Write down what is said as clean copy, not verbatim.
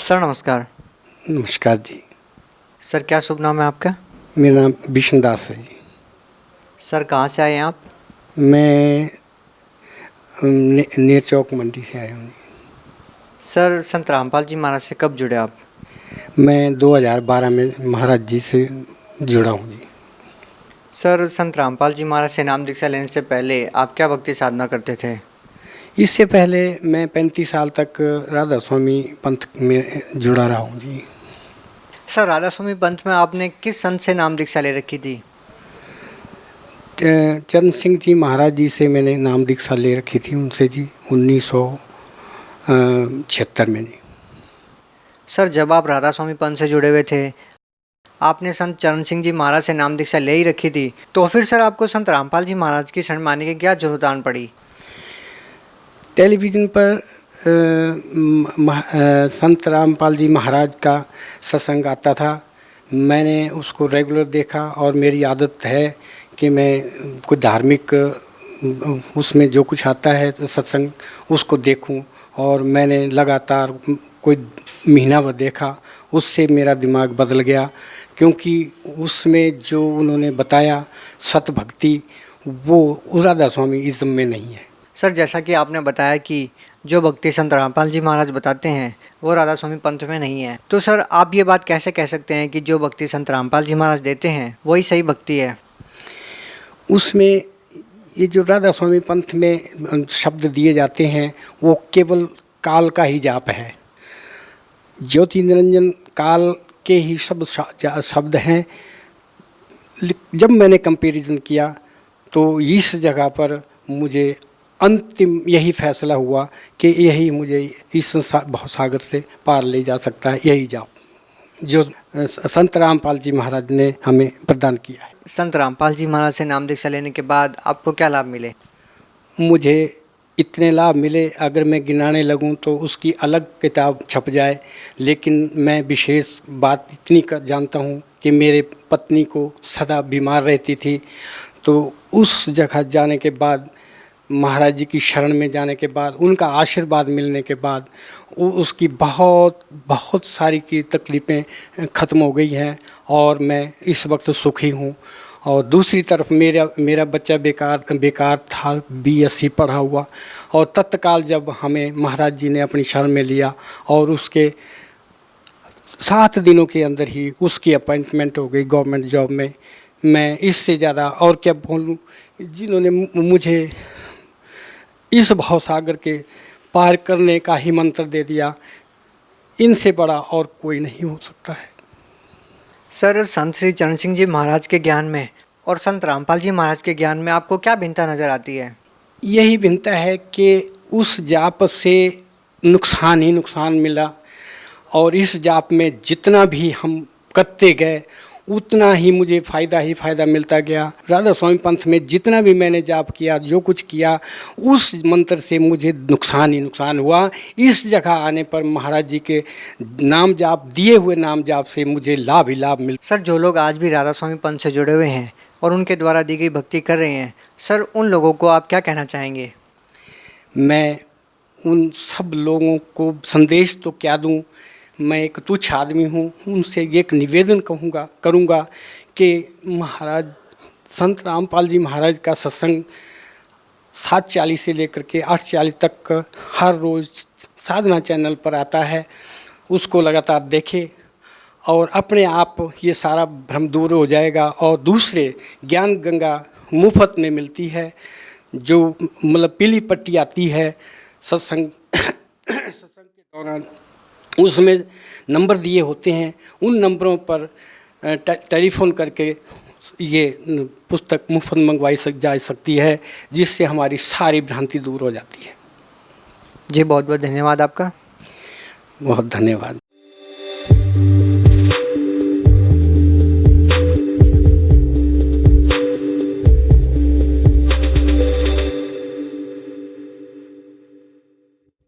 Sir नमस्कार। नमस्कार जी। Sir क्या शुभ नाम है आपका? मेरा नाम विष्णुदास है जी। सर कहाँ से आए हैं आप? मैं नेर चौक मंडी से आया हूँ। सर संत रामपाल जी महाराज से कब जुड़े आप? मैं 2012 में महाराज जी से जुड़ा हूँ जी। सर संत रामपाल जी महाराज से नाम दीक्षा लेने से पहले आप क्या भक्ति साधना करते थे? इससे पहले मैं 35 साल तक राधा स्वामी पंथ में जुड़ा रहा हूँ जी। सर राधा स्वामी पंथ में आपने किस संत से नाम दीक्षा ले रखी थी? चरण सिंह जी महाराज जी से मैंने नाम दीक्षा ले रखी थी उनसे जी 1976 में जी। सर जब आप राधा स्वामी पंथ से जुड़े हुए थे, आपने संत चरण सिंह जी महाराज से नाम दीक्षा ले ही रखी थी, तो फिर सर आपको संत रामपाल जी महाराज की शरण मानने की क्या जरूरत आन पड़ी? टेलीविज़न पर संत रामपाल जी महाराज का सत्संग आता था। मैंने उसको रेगुलर देखा और मेरी आदत है कि मैं कोई धार्मिक उसमें जो कुछ आता है सत्संग उसको देखूं, और मैंने लगातार कोई महीना भर देखा। उससे मेरा दिमाग बदल गया, क्योंकि उसमें जो उन्होंने बताया सत भक्ति वो राधा स्वामी इज़्म में नहीं है। सर जैसा कि आपने बताया कि जो भक्ति संत रामपाल जी महाराज बताते हैं वो राधा स्वामी पंथ में नहीं है, तो सर आप ये बात कैसे कह सकते हैं कि जो भक्ति संत रामपाल जी महाराज देते हैं वही सही भक्ति है? उसमें ये जो राधा स्वामी पंथ में शब्द दिए जाते हैं वो केवल काल का ही जाप है। ज्योति निरंजन काल के ही शब्द हैं। जब मैंने कंपैरिजन किया तो इस जगह पर मुझे अंतिम यही फैसला हुआ कि यही मुझे इस भवसागर से पार ले जा सकता है, यही जाप जो संत रामपाल जी महाराज ने हमें प्रदान किया है। संत रामपाल जी महाराज से नाम दीक्षा लेने के बाद आपको क्या लाभ मिले? मुझे इतने लाभ मिले, अगर मैं गिनाने लगूं तो उसकी अलग किताब छप जाए, लेकिन मैं विशेष बात इतनी जानता हूं कि मेरे पत्नी को सदा बीमार रहती थी, तो उस जगह जाने के बाद, महाराज जी की शरण में जाने के बाद, उनका आशीर्वाद मिलने के बाद उसकी बहुत सारी की तकलीफ़ें ख़त्म हो गई हैं और मैं इस वक्त सुखी हूँ। और दूसरी तरफ मेरा बच्चा बेकार था, BSc पढ़ा हुआ, और तत्काल जब हमें महाराज जी ने अपनी शरण में लिया और उसके 7 दिनों के अंदर ही उसकी अपॉइंटमेंट हो गई गवर्नमेंट जॉब में। मैं इससे ज़्यादा और क्या बोलूँ, जिन्होंने मुझे इस भवसागर के पार करने का ही मंत्र दे दिया, इनसे बड़ा और कोई नहीं हो सकता है। सर संत श्री चरण सिंह जी महाराज के ज्ञान में और संत रामपाल जी महाराज के ज्ञान में आपको क्या भिन्नता नज़र आती है? यही भिन्नता है कि उस जाप से नुकसान ही नुकसान मिला, और इस जाप में जितना भी हम करते गए उतना ही मुझे फ़ायदा मिलता गया। राधा स्वामी पंथ में जितना भी मैंने जाप किया, जो कुछ किया, उस मंत्र से मुझे नुकसान ही नुकसान हुआ। इस जगह आने पर महाराज जी के नाम जाप, दिए हुए नाम जाप से मुझे लाभ ही लाभ मिलता। सर जो लोग आज भी राधा स्वामी पंथ से जुड़े हुए हैं और उनके द्वारा दी गई भक्ति कर रहे हैं, सर उन लोगों को आप क्या कहना चाहेंगे? मैं उन सब लोगों को संदेश तो क्या दूं, मैं एक तुच्छ आदमी हूँ, उनसे एक निवेदन करूँगा कि महाराज संत रामपाल जी महाराज का सत्संग 7:40 से लेकर के 8:40 तक हर रोज़ साधना चैनल पर आता है, उसको लगातार देखें और अपने आप ये सारा भ्रम दूर हो जाएगा। और दूसरे ज्ञान गंगा मुफ्त में मिलती है, जो मतलब पीली पट्टी आती है सत्संग के दौरान, उसमें नंबर दिए होते हैं, उन नंबरों पर टेलीफोन करके ये पुस्तक मुफ्त मंगवाई जा सकती है, जिससे हमारी सारी भ्रांति दूर हो जाती है। जी बहुत बहुत धन्यवाद आपका। बहुत धन्यवाद।